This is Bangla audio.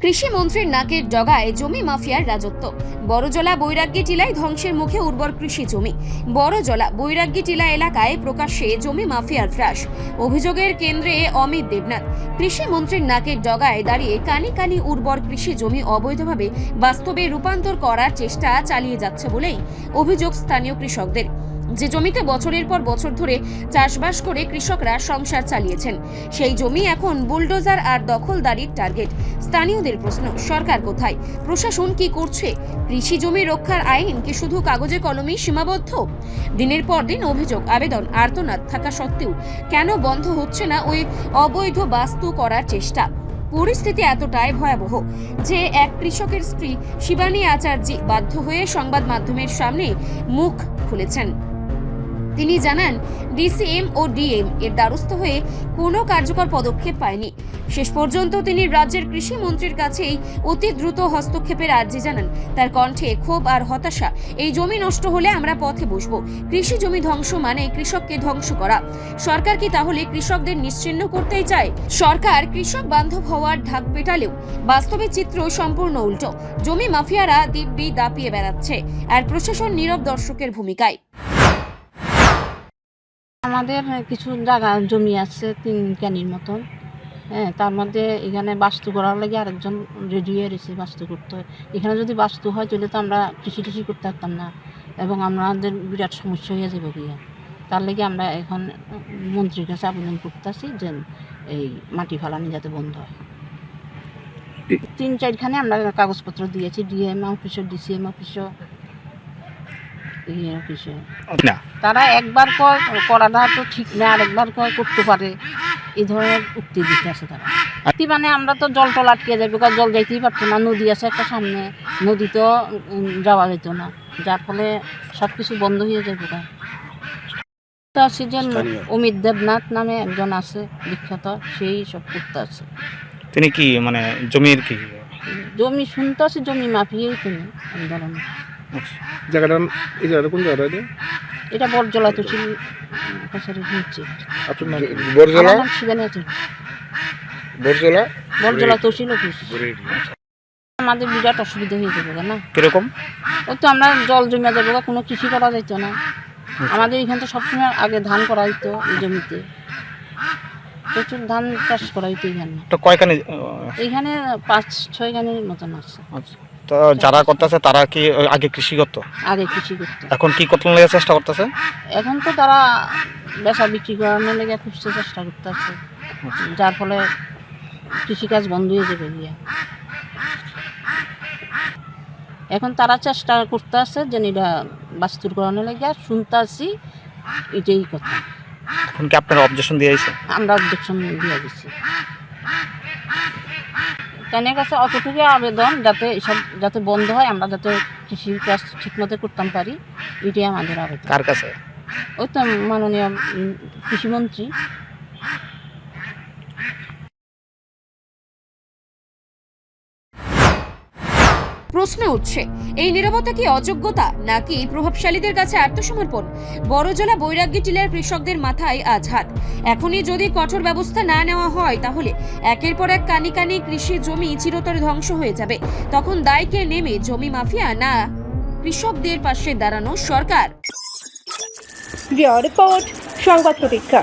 কৃষি মন্ত্রীর নাকের ডগায় জমি মাফিয়ার রাজত্ব। বড়জলা বৈরাগ্যী টিলায় ধ্বংসের মুখে উর্বর কৃষি জমি। বড়জলা বৈরাগ্যী টিলা এলাকায় প্রকাশ্যে জমি মাফিয়ার ত্রাস। অভিযোগের কেন্দ্রে অমিত দেবনাথ। কৃষি মন্ত্রীর নাকের ডগায় দাঁড়িয়ে কানি কানি উর্বর কৃষি জমি অবৈধভাবে বাস্তবে রূপান্তর করার চেষ্টা চালিয়ে যাচ্ছে বলেই অভিযোগ স্থানীয় কৃষকদের। যে জমিতে বছরের পর বছর ধরে চাষবাস করে কৃষকরা সংসার চালিয়েছেন, সেই জমি এখন বুলডোজার আর দখলদারির টার্গেট। স্থানীয়দের প্রশ্ন, সরকার কোথায়? প্রশাসন কি করছে? কৃষি জমি রক্ষার আইন কি শুধু কাগজে কলমেই সীমাবদ্ধ? দিনের পর দিন অভিযোগ, আবেদন, আর্তনাদ থাকা সত্ত্বেও কেন বন্ধ হচ্ছে না ওই অবৈধ বাস্তু করার চেষ্টা? পরিস্থিতি এতটাই ভয়াবহ যে এক কৃষকের স্ত্রী শিবানী আচার্যী বাধ্য হয়ে সংবাদ মাধ্যমের সামনে মুখ খুলেছেন। তিনি জানান, ডিসিএম ও ডিএম এর দ্বারস্থ হয়ে কোনো কার্যকর পদক্ষেপ পায়নি। শেষ পর্যন্ত তিনি রাজ্যের কৃষি মন্ত্রীর কাছেই অতি দ্রুত হস্তক্ষেপের আর্জি জানান। তার কণ্ঠে ক্ষোভ আর হতাশা। এই জমি নষ্ট হলে আমরা পথে বসবো। কৃষি জমি ধ্বংস মানে কৃষককে ধ্বংস করা। সরকার কি তাহলে কৃষকদের নিশ্চিহ্ন করতেই চায়? সরকার কৃষক বান্ধব হওয়ার ঢাক পেটালেও বাস্তবে চিত্র সম্পূর্ণ উল্টো। জমি মাফিয়ারা দিব্যি দাপিয়ে বেড়াচ্ছে আর প্রশাসন নীরব দর্শকের ভূমিকায়। আমাদের কিছু জায়গা জমি আছে 3 ক্যানির মতন। তার মধ্যে এখানে বাস্তু করার লাগে আরেকজন রেডি হয়ে রয়েছে বাস্তু করতে। এখানে যদি বাস্তু হয় তাহলে তো আমরা কৃষি করতে পারতাম না এবং আমাদের বিরাট সমস্যা হয়ে যাবে গিয়া। তার লাগে আমরা এখন মন্ত্রীর কাছে আবেদন করতেছি যে এই মাটি ফালানি যাতে বন্ধ হয়। 3-4খানে আমরা কাগজপত্র দিয়েছি, ডিএম অফিসে, ডিসিএম অফিসে, অফিসে। তারা একবার করাটা তো ঠিক না, আরেকবার করতে পারে, এই ধরনের উক্তি দিতে আছে তারা। মানে আমরা তো জল টল আটকে যাবে, জল যাইতেই পারতো না। নদী আছে একটা সামনে, নদীতেও যাওয়া যেত না, যার ফলে সব কিছু বন্ধ হয়ে যাবে। আছে যে অমিত দেবনাথ নামে একজন আছে বিখ্যাত, সেই সব করতে আছে। তিনি কি মানে জমির কি জমি শুনতে আছে, জমি মাফিয়াই তিনি আন্দোলন। জায়গাটা এই জায়গাটা কোন জায়গাটা? এটা বড়জলা তহসিল কাছারি হচ্ছে। আপনার নাম বড়জলা? শিবানী আচার্য, বড়জলা তহসিল অফিস। আমাদের বিরাট অসুবিধা হয়ে যাবে না। কিরকম? ওই তো আমরা জল জমে যাবে, কোনো কৃষি করা যেত না। আমাদের এখানে তো সবসময় আগে ধান করা হইতো, এই জমিতে প্রচুর ধান চাষ করা হইতো। এখানে 5-6 খানির মতন আছে। তো যারা করতেছে তারা কি আগে কৃষি করতো? আগে কৃষি করতো। এখন কি করতে লাগে চেষ্টা করতেছে? এখন তো তারা বেচা বিক্রি করানোর লেগে খুব চেষ্টা করতেছে, যার ফলে কৃষিকাজ বন্ধ হয়ে যাবে গিয়া। এখন তারা চেষ্টা করতে আছে যে এটা বাস্তুর করানোর লেগে, শুনতে আসি এটাই কথা। এখন কি আপনারা অবজেকশন দিয়েছে? আমরা অবজেকশন দিয়ে দিচ্ছি। তাদের কাছে অতটুকু আবেদন যাতে এসব যাতে বন্ধ হয়, আমরা যাতে কৃষির কাজ ঠিকমতো করতে পারি, এটাই আমাদের আবেদন। কার কাছে? ওই তো মাননীয় কৃষিমন্ত্রী। প্রশ্ন উঠছে, এই নীরবতা কি অযোগ্যতা নাকি প্রভাবশালীদের কাছে আত্মসমর্পণ? বড়জলা বৈরাগ্যী টিলার কৃষকদের মাথায় আজ হাত। এখনই যদি কঠোর ব্যবস্থা না নেওয়া হয় তাহলে একের পর এক কানি কানি কৃষি জমি চিরতরে ধ্বংস হয়ে যাবে। তখন দায়কে নেমে জমি মাফিয়া না কৃষকদের পাশে দাঁড়ানো সরকার? রিপোর্ট সংবাদ প্রতীক্ষা।